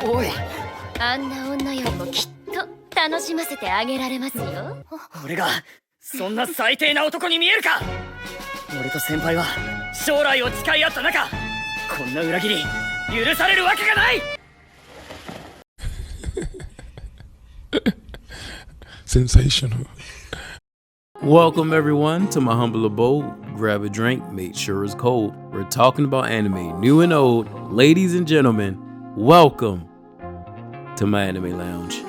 おい、あんな女よりもきっと楽しませてあげられますよ。俺がそんな最低な男に見えるか。俺と先輩は将来を誓い合った中、こんな裏切り許されるわけがない。Sensational. Welcome everyone to my humble abode. Grab a drink, make sure it's cold. We're talking about anime, new and old. Ladies and gentlemen, welcome to my anime lounge.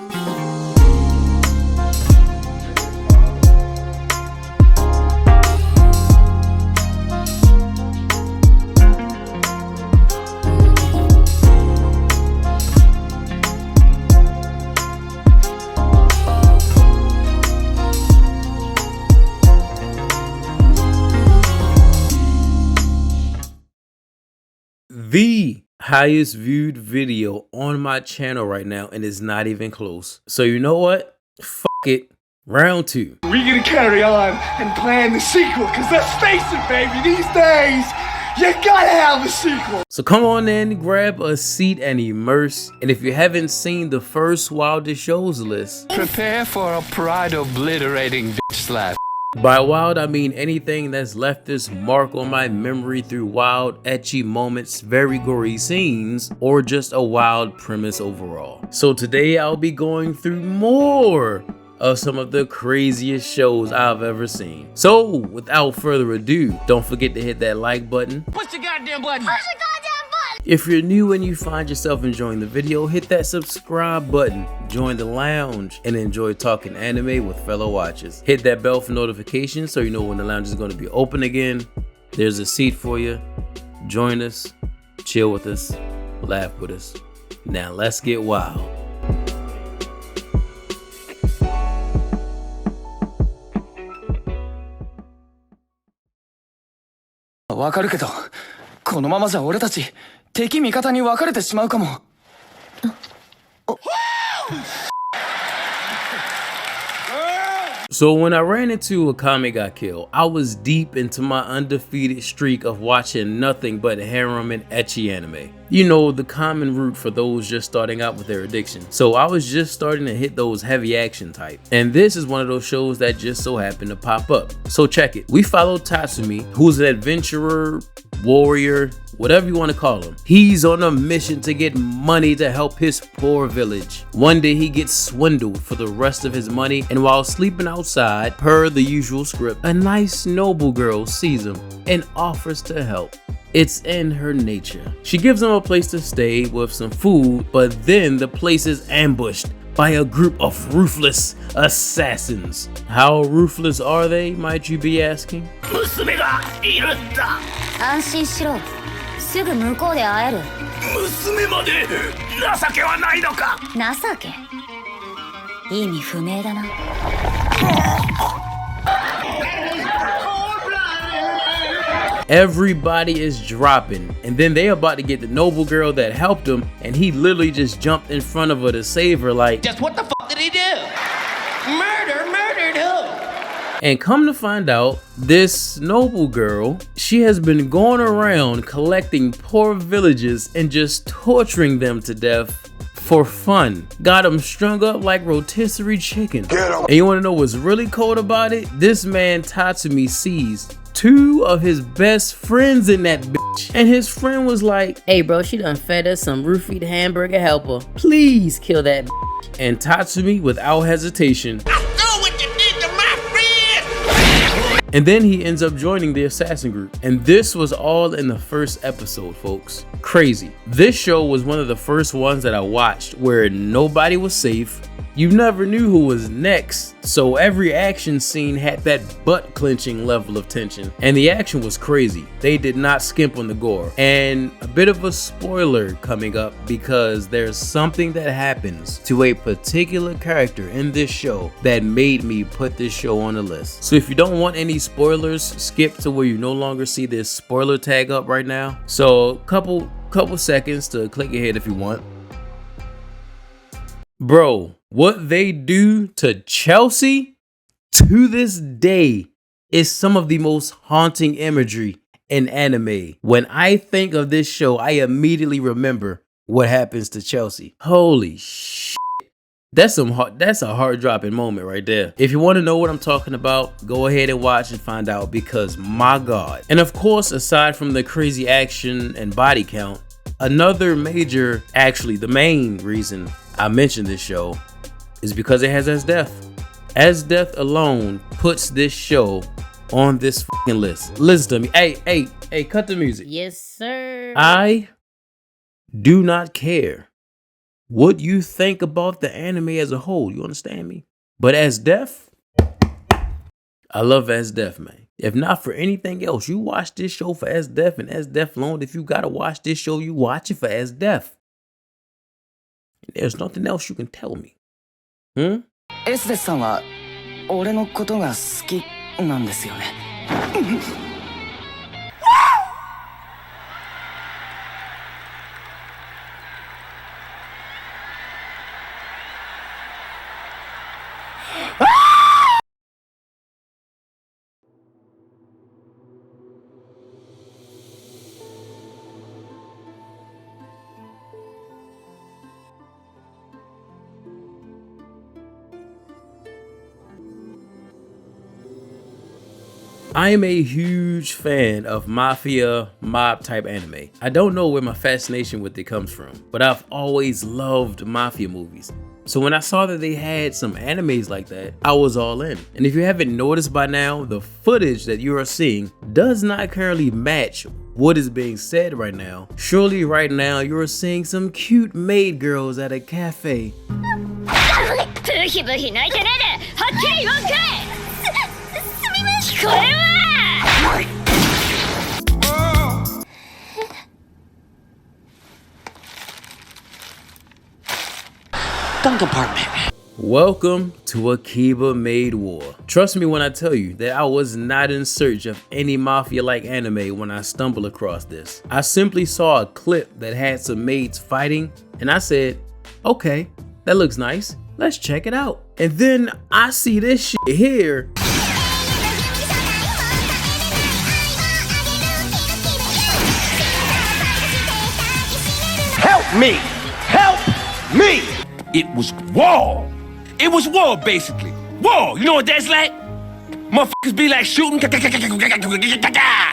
The highest viewed video on my channel right now, and it's not even close. So you know what? Fuck it. Round 2. We're gonna carry on and plan the sequel, cause let's face it, baby, these days, you gotta have a sequel. So come on in, grab a seat and immerse. And if you haven't seen the first Wildest shows list, prepare for a pride obliterating bitch slap. By wild, I mean anything that's left this mark on my memory through wild, ecchi moments, very gory scenes, or just a wild premise overall. So today I'll be going through more of some of the craziest shows I've ever seen. So without further ado, don't forget to hit that like button. Push the goddamn button. If you're new and you find yourself enjoying the video, hit that subscribe button, join the lounge, and enjoy talking anime with fellow watchers. Hit that bell for notifications so you know when the lounge is going to be open again. There's a seat for you. Join us, chill with us, laugh with us. Now let's get wild. So when I ran into Akame got killed, I was deep into my undefeated streak of watching nothing but harem and ecchi anime. You know, the common route for those just starting out with their addiction. So I was just starting to hit those heavy action type. And this is one of those shows that just so happened to pop up. So check it. We follow Tatsumi, who's an adventurer, warrior, whatever you want to call him. He's on a mission to get money to help his poor village. One day he gets swindled for the rest of his money, and while sleeping outside, per the usual script, a nice noble girl sees him and offers to help. It's in her nature. She gives him a place to stay with some food, but then the place is ambushed by a group of ruthless assassins. How ruthless are they, might you be asking? 娘がいるんだ。安心しろ。すぐ向こうで会える。娘まで情けはないのか。情け？意味不明だな。Everybody is dropping, and then they about to get the noble girl that helped him, and he literally just jumped in front of her to save her like, Just what the fuck did he do? Murdered who? And come to find out, this noble girl, she has been going around collecting poor villages and just torturing them to death for fun. Got them strung up like rotisserie chicken. And you want to know what's really cold about it? This man Tatsumi sees 2 of his best friends in that bitch, and his friend was like, "Hey bro, she done fed us some roofied hamburger helper. Please kill that bitch." And Tatsumi, without hesitation, and then he ends up joining the assassin group. And this was all in the first episode, folks. Crazy. This show was one of the first ones that I watched where nobody was safe. You never knew who was next, so every action scene had that butt-clenching level of tension, and the action was crazy. They did not skimp on the gore. And a bit of a spoiler coming up, because there's something that happens to a particular character in this show that made me put this show on the list. So if you don't want any spoilers, skip to where you no longer see this spoiler tag up right now. So couple seconds to click ahead if you want. Bro, what they do to Chelsea to this day is some of the most haunting imagery in anime. When I think of this show, I immediately remember what happens to Chelsea. Holy shit. That's a heart dropping moment right there. If you want to know what I'm talking about, go ahead and watch and find out, because my God. And of course, aside from the crazy action and body count, another major, actually the main reason I mentioned this show is because it has As-Def. As-Def alone puts this show on this fucking list. Listen to me. Hey, cut the music. Yes, sir. I do not care what you think about the anime as a whole. You understand me? But As-Def, I love As-Def, man. If not for anything else, you watch this show for As-Def and As-Def alone. If you gotta watch this show, you watch it for As-Def. There's nothing else you can tell me. S さんは俺のことが好きなんですよね。I am a huge fan of mafia, mob type anime. I don't know where my fascination with it comes from, but I've always loved mafia movies. So when I saw that they had some animes like that, I was all in. And if you haven't noticed by now, the footage that you are seeing does not currently match what is being said right now. Surely right now you are seeing some cute maid girls at a cafe. ブヒブヒ泣いてねえではっきり言わんかい。すみません。聞こえるわ。Gun compartment. Welcome to Akiba Maid War. Trust me when I tell you that I was not in search of any mafia-like anime when I stumbled across this. I simply saw a clip that had some maids fighting, and I said, okay, that looks nice. Let's check it out. And then I see this shit here. Help me! Help me! It was war. It was war, basically. War. You know what that's like? Motherfuckers be like shooting.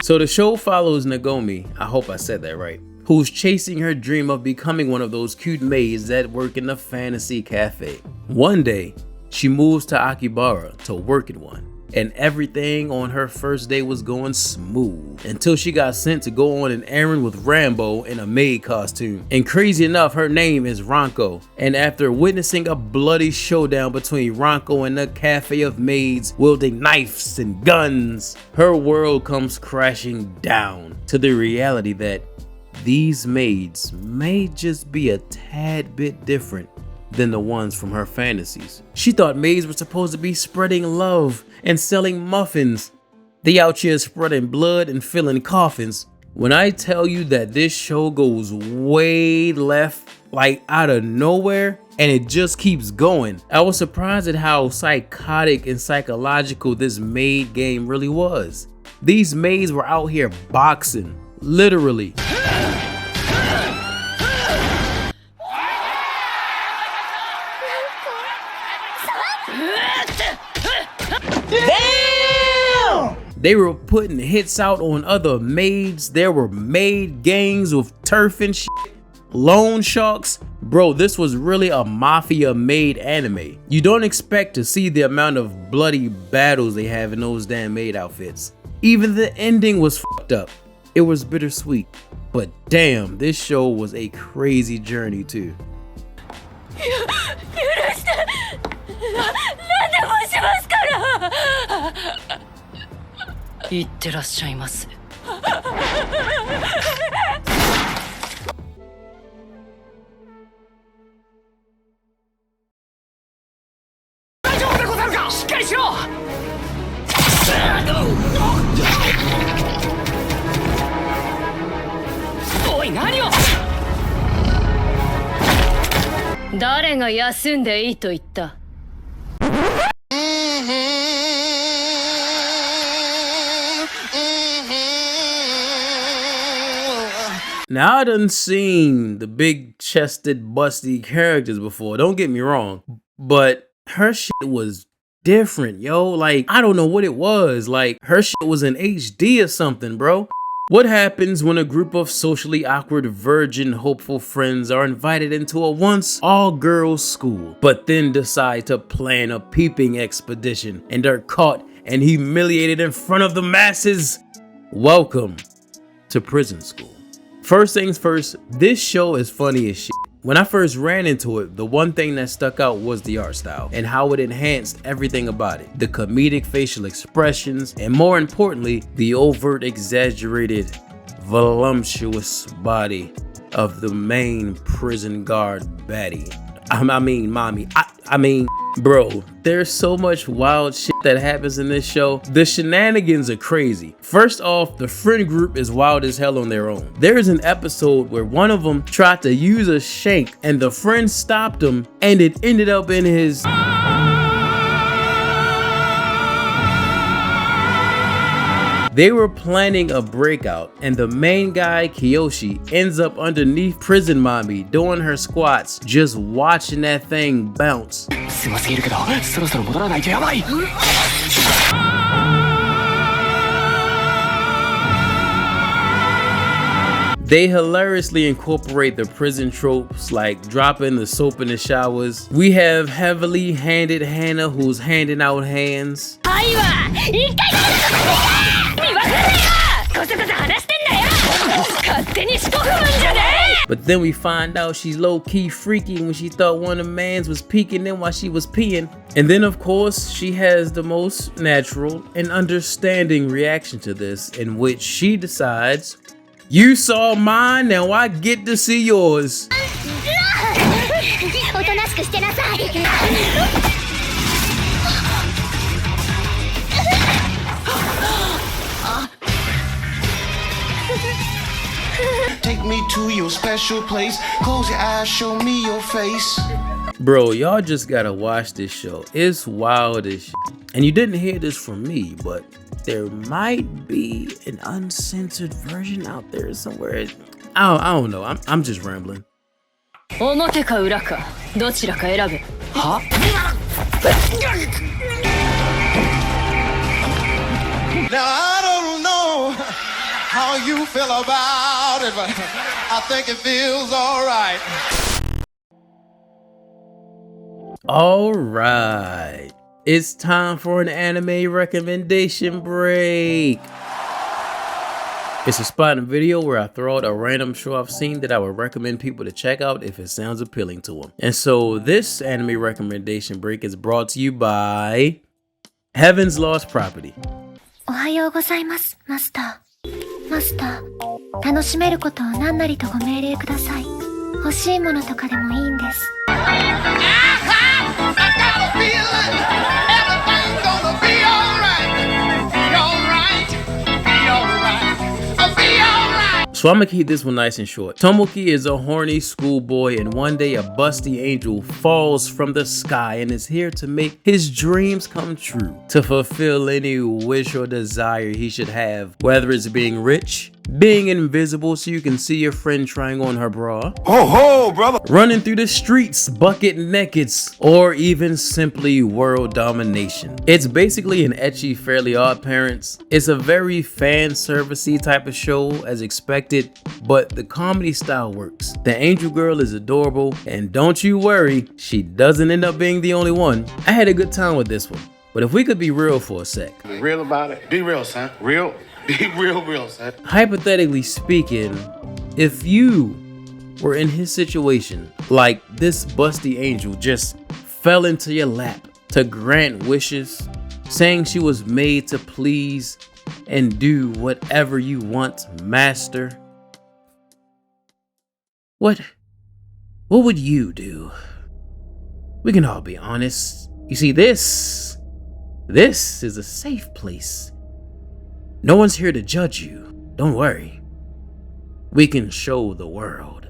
So the show follows Nagomi, I hope I said that right, who's chasing her dream of becoming one of those cute maids that work in a fantasy cafe. One day, she moves to Akihabara to work in one, and everything on her first day was going smooth until she got sent to go on an errand with Rambo in a maid costume. And crazy enough, her name is Ranko. And after witnessing a bloody showdown between Ranko and a cafe of maids wielding knives and guns, her world comes crashing down to the reality that these maids may just be a tad bit different than the ones from her fantasies. She thought maids were supposed to be spreading love and selling muffins. They out here spreading blood and filling coffins. When I tell you that this show goes way left, like out of nowhere, and it just keeps going, I was surprised at how psychotic and psychological this maid game really was. These maids were out here boxing, literally. Damn! They were putting hits out on other maids. There were maid gangs with turf and shit, loan sharks. Bro, this was really a mafia maid anime. You don't expect to see the amount of bloody battles they have in those damn maid outfits. Even the ending was fucked up. It was bittersweet, but damn, this show was a crazy journey too. いってらっしゃいませ。大丈夫でござるか。しっかりしろ。おい、何を。誰が休んでいいと言った。Now, I done seen the big-chested, busty characters before, don't get me wrong, but her shit was different, yo. Like, I don't know what it was. Like, her shit was in HD or something, bro. What happens when a group of socially awkward, virgin, hopeful friends are invited into a once all-girls school, but then decide to plan a peeping expedition and are caught and humiliated in front of the masses? Welcome to prison school. First things first, this show is funny as shit. When I first ran into it, the one thing that stuck out was the art style and how it enhanced everything about it. The comedic facial expressions, and more importantly, the overt, exaggerated, voluptuous body of the main prison guard baddie. I mean, bro, there's so much wild shit that happens in this show. The shenanigans are crazy. First off, the friend group is wild as hell on their own. There's an episode where one of them tried to use a shank and the friend stopped him and it ended up in his... They were planning a breakout and the main guy, Kiyoshi, ends up underneath prison mommy doing her squats, just watching that thing bounce. They hilariously incorporate the prison tropes like dropping the soap in the showers. We have heavily handed Hannah who's handing out hands. But then we find out she's low-key freaky when she thought one of the mans was peeking in while she was peeing. And then of course she has the most natural and understanding reaction to this, in which she decides, you saw mine, now I get to see yours. Take me to your special place. Close your eyes, show me your face. Bro, y'all just gotta watch this show. It's wild as shit. And you didn't hear this from me, but there might be an uncensored version out there somewhere. I don't know. I'm just rambling. Huh? Now I don't know how you feel about it, but I think it feels alright. Alright. It's time for an anime recommendation break. It's a spot in a video where I throw out a random show I've seen that I would recommend people to check out if it sounds appealing to them. And so this anime recommendation break is brought to you by Heaven's Lost Property. おはようございます、マスター。マスター、楽しめることを何なりとご命令ください。欲しいものとかでもいいんです。So I'm gonna keep this one nice and short. Tomoki is a horny schoolboy, and one day a busty angel falls from the sky and is here to make his dreams come true, to fulfill any wish or desire he should have, whether it's being rich, being invisible so you can see your friend trying on her bra, Ho, brother! running through the streets bucket naked, or even simply world domination. It's basically an ecchi Fairly Odd Parents. It's a very fan servicey type of show as expected, but the comedy style works. The angel girl is adorable, and don't you worry, she doesn't end up being the only one. I had a good time with this one, but if we could be real for a sec. Be real about it. Be real, son. Real. Be real, son. Hypothetically speaking, if you were in his situation, like this busty angel just fell into your lap to grant wishes, saying she was made to please and do whatever you want, master, what would you do? We can all be honest. You see, this is a safe place. No one's here to judge you. Don't worry. We can show the world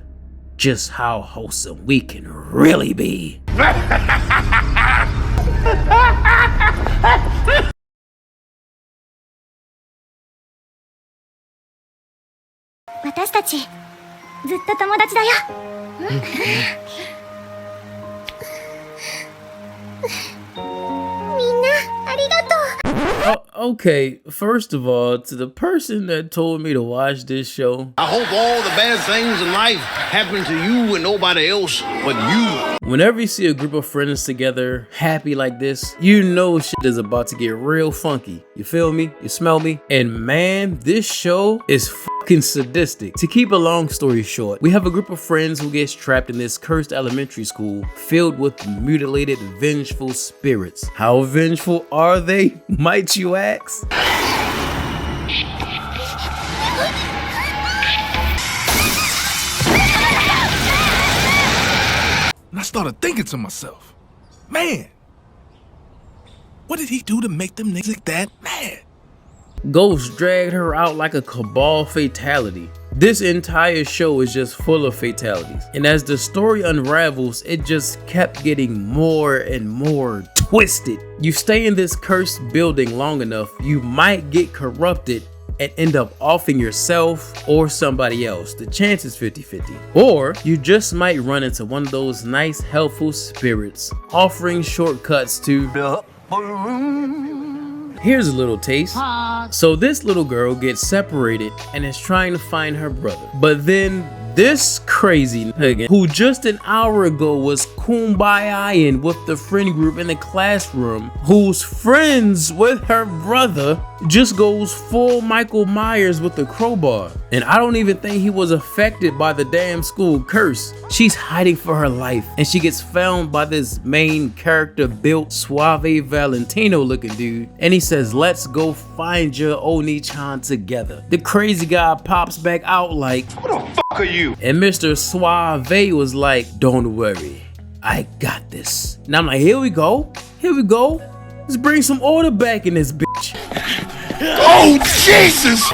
just how wholesome we can really be. 私たちずっと友達だよ。みんなありがとう。Okay, first of all, to the person that told me to watch this show, I hope all the bad things in life happen to you and nobody else but you. Whenever you see a group of friends together, happy like this, you know shit is about to get real funky. You feel me? You smell me? And man, this show is fucking sadistic. To keep a long story short, we have a group of friends who gets trapped in this cursed elementary school filled with mutilated, vengeful spirits. How vengeful are they, might you ask? And I started thinking to myself, man, what did he do to make them niggas that mad? Ghost dragged her out like a cabal fatality. This entire show is just full of fatalities. And as the story unravels, it just kept getting more and more twisted. You stay in this cursed building long enough, you might get corrupted and end up offing yourself or somebody else. The chance is 50-50. Or you just might run into one of those nice, helpful spirits offering shortcuts to... Here's a little taste. So this little girl gets separated and is trying to find her brother. But then this crazy nigga who just an hour ago was kumbayaing with the friend group in the classroom, who's friends with her brother, just goes full Michael Myers with the crowbar. And I don't even think he was affected by the damn school curse. She's hiding for her life and she gets found by this main character built Suave Valentino looking dude, and he says, let's go find your Oni-chan together. The crazy guy pops back out like, Who the fuck are you? and Mr. Suave was like, don't worry, I got this. And I'm like, here we go. Let's bring some order back in this bitch. Oh, Jesus!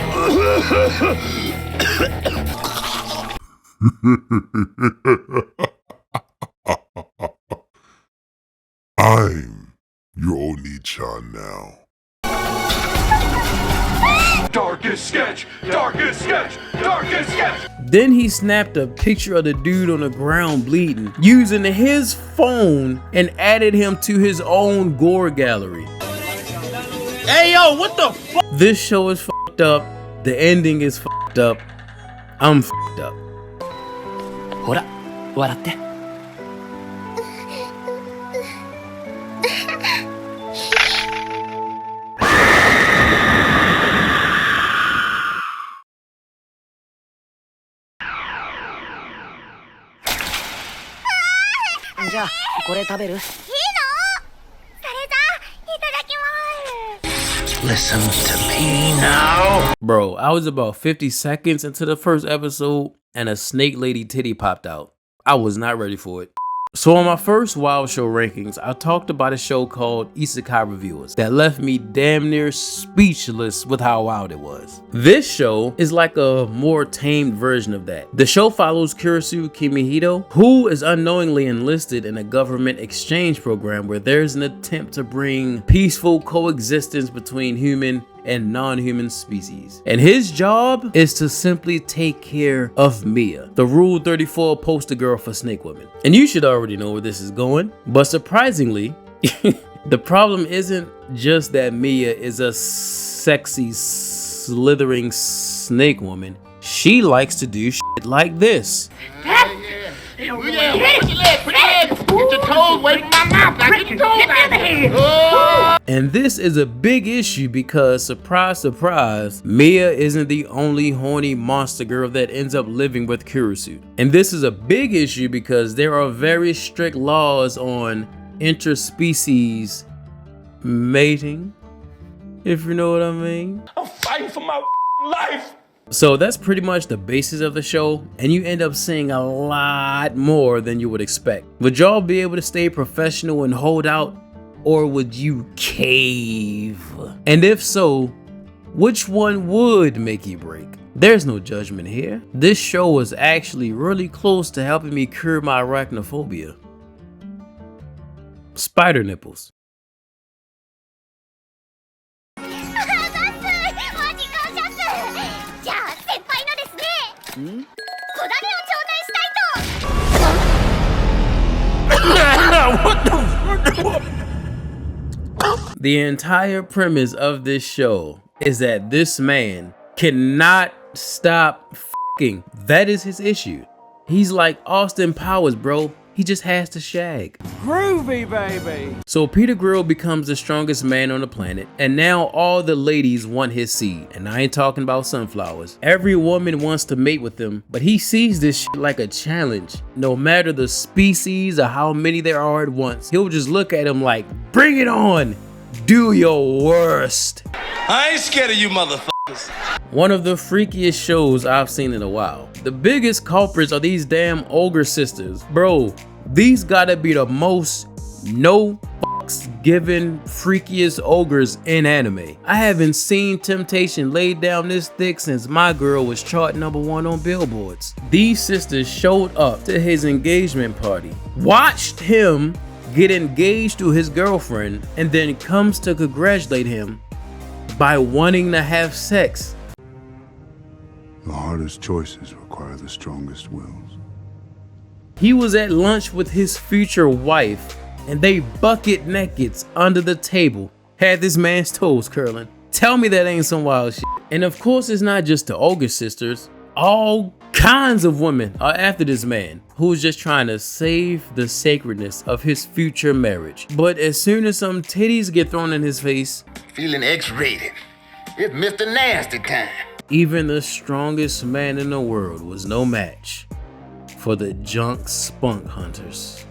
I'm your Oni-chan now. Darkest sketch, darkest sketch, darkest sketch. Then he snapped a picture of the dude on the ground bleeding using his phone and added him to his own gore gallery. Hey, yo, what the fuck? This show is fucked up. The ending is fucked up. I'm fucked up. ほら笑って。じゃあこれ食べる？いいの？それじゃいただきます。Listen to me now. Bro, I was about 50 seconds into the first episode and a snake lady titty popped out. I was not ready for it. So on my first Wild Show rankings, I talked about a show called Isekai Reviewers that left me damn near speechless with how wild it was. This show is like a more tamed version of that. The show follows Kurisu Kimihito, who is unknowingly enlisted in a government exchange program where there's an attempt to bring peaceful coexistence between human and non-human species. And his job is to simply take care of Mia, the Rule 34 poster girl for snake women. And you should already know where this is going, but surprisingly, the problem isn't just that Mia is a sexy, slithering snake woman. She likes to do shit like this. Get your toes away from my mouth. Now get your toes out of here. And this is a big issue because, surprise, surprise, Mia isn't the only horny monster girl that ends up living with Kurisu. And this is a big issue because there are very strict laws on interspecies mating, if you know what I mean. I'm fighting for my life. So that's pretty much the basis of the show, and you end up seeing a lot more than you would expect. Would y'all be able to stay professional and hold out, or would you cave? And if so, which one would make you break? There's no judgment here. This show was actually really close to helping me cure my arachnophobia. Spider nipples. じゃあ先輩のですね。こだねを The entire premise of this show is that this man cannot stop f***ing. That is his issue. He's like Austin Powers, bro. He just has to shag. Groovy, baby. So Peter Grill becomes the strongest man on the planet, and now all the ladies want his seed. And I ain't talking about sunflowers. Every woman wants to mate with him, but he sees this shit like a challenge. No matter the species or how many there are at once, he'll just look at him like, bring it on. Do your worst. I ain't scared of you motherfuckers. One of the freakiest shows I've seen in a while. The biggest culprits are these damn ogre sisters. Bro, these gotta be the most no fucks given freakiest ogres in anime. I haven't seen Temptation laid down this thick since my girl was chart #1 on billboards. These sisters showed up to his engagement party, watched him get engaged to his girlfriend, and then comes to congratulate him by wanting to have sex. The hardest choices require the strongest wills. He was at lunch with his future wife, and they bucket naked under the table, had this man's toes curling. Tell me that ain't some wild shit. And of course, it's not just the ogre sisters. All kinds of women are after this man, who's just trying to save the sacredness of his future marriage. But as soon as some titties get thrown in his face, feeling X-rated. It's Mr. Nasty time. Even the strongest man in the world was no match for the junk spunk hunters.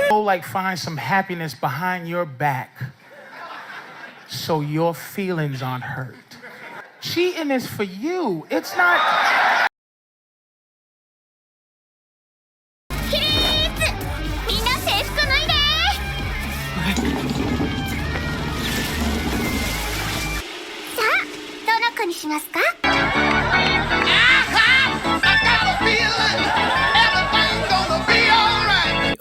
Go like find some happiness behind your back so your feelings aren't hurt. Cheating is for you. It's not.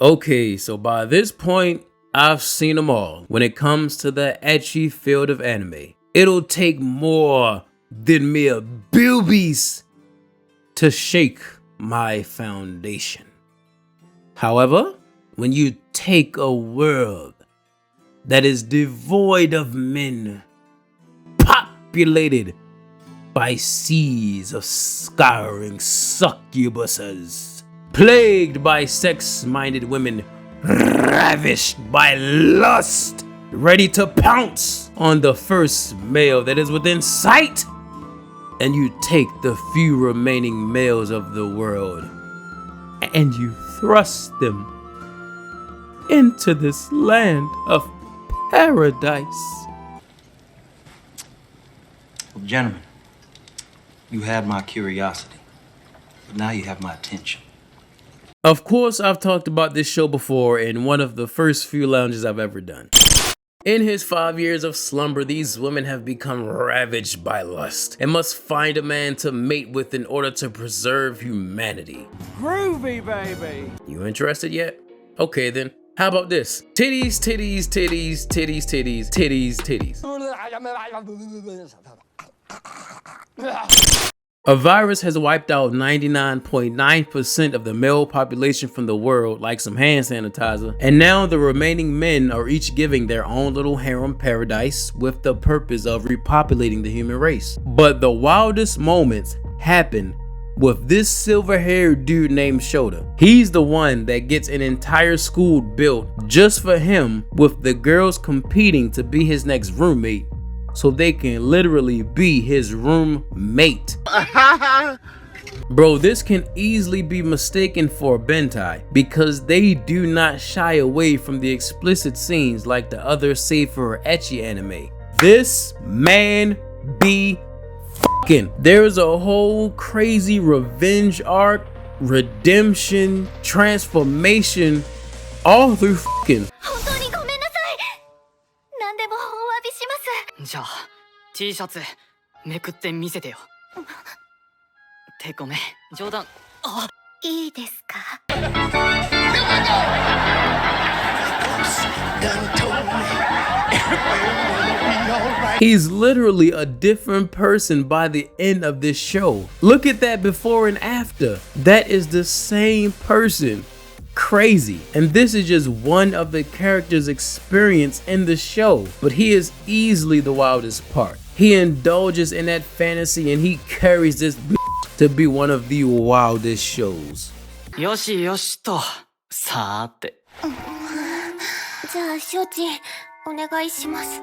Okay, so by this point, I've seen them all. When it comes to the ecchi field of anime, it'll take more than mere boobies to shake my foundation. However, when you take a world that is devoid of men, populated by seas of scouring succubuses, plagued by sex-minded women, ravished by lust, ready to pounce on the first male that is within sight, and you take the few remaining males of the world and you thrust them into this land of paradise. Well, gentlemen, you had my curiosity, but now you have my attention. Of course, I've talked about this show before in one of the first few lounges I've ever done. In his 5 years of slumber, these women have become ravaged by lust and must find a man to mate with in order to preserve humanity. Groovy, baby. You interested yet? Okay then, how about this? Titties, titties, titties, titties, titties, titties, titties. A virus has wiped out 99.9% of the male population from the world like some hand sanitizer, and now the remaining men are each giving their own little harem paradise with the purpose of repopulating the human race. But the wildest moments happen with this silver-haired dude named Shota. He's the one that gets an entire school built just for him, with the girls competing to be his next roommate, so they can literally be his roommate. Bro, this can easily be mistaken for Bentai because they do not shy away from the explicit scenes like the other safer ecchi anime. This man be fucking. There's a whole crazy revenge arc, redemption, transformation, all through fucking. じゃあ T シャツめくって見せてよ。ってごめん、冗談。あ、いいですか？ Done told me everything will be alright. He's literally a different person by the end of this show. Look at that before and after. That is the same person. Crazy. And this is just one of the characters' experience in the show, but he is easily the wildest part. He indulges in that fantasy and he carries this to be one of the wildest shows. よしよしと、さーて。じゃあ承知お願いします。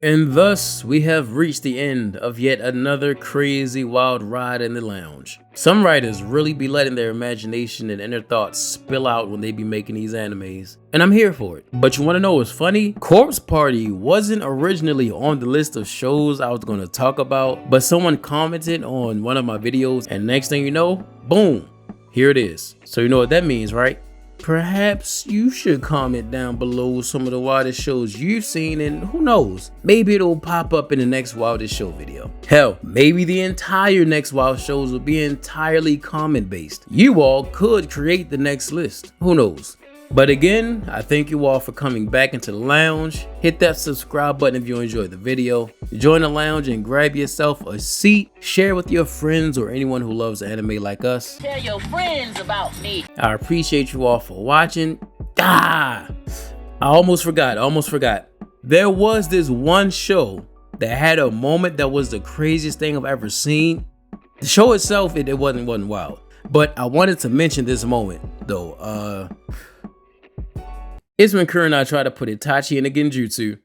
And thus, we have reached the end of yet another crazy wild ride in the lounge. Some writers really be letting their imagination and inner thoughts spill out when they be making these animes, and I'm here for it. But you wanna know what's funny? Corpse Party wasn't originally on the list of shows I was gonna talk about, but someone commented on one of my videos, and next thing you know, boom, here it is. So you know what that means, right? Perhaps you should comment down below some of the wildest shows you've seen, and who knows, maybe it'll pop up in the next wildest show video. Hell, maybe the entire next wild shows will be entirely comment based. You all could create the next list, who knows. But again, I thank you all for coming back into the lounge. Hit that subscribe button if you enjoyed the video. Join the lounge and grab yourself a seat. Share with your friends or anyone who loves anime like us. Tell your friends about me. I appreciate you all for watching. I almost forgot. There was this one show that had a moment that was the craziest thing I've ever seen. The show itself, it wasn't wild. But I wanted to mention this moment though. It's when Kurenai tried to put Itachi in a genjutsu.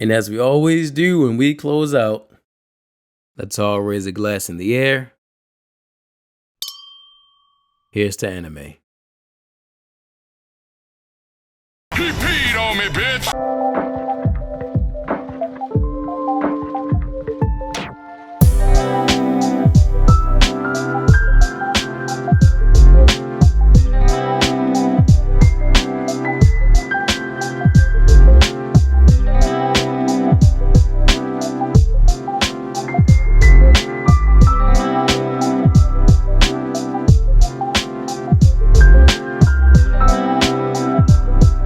And as we always do when we close out, let's all raise a glass in the air. Here's to anime. He peed on me, bitch!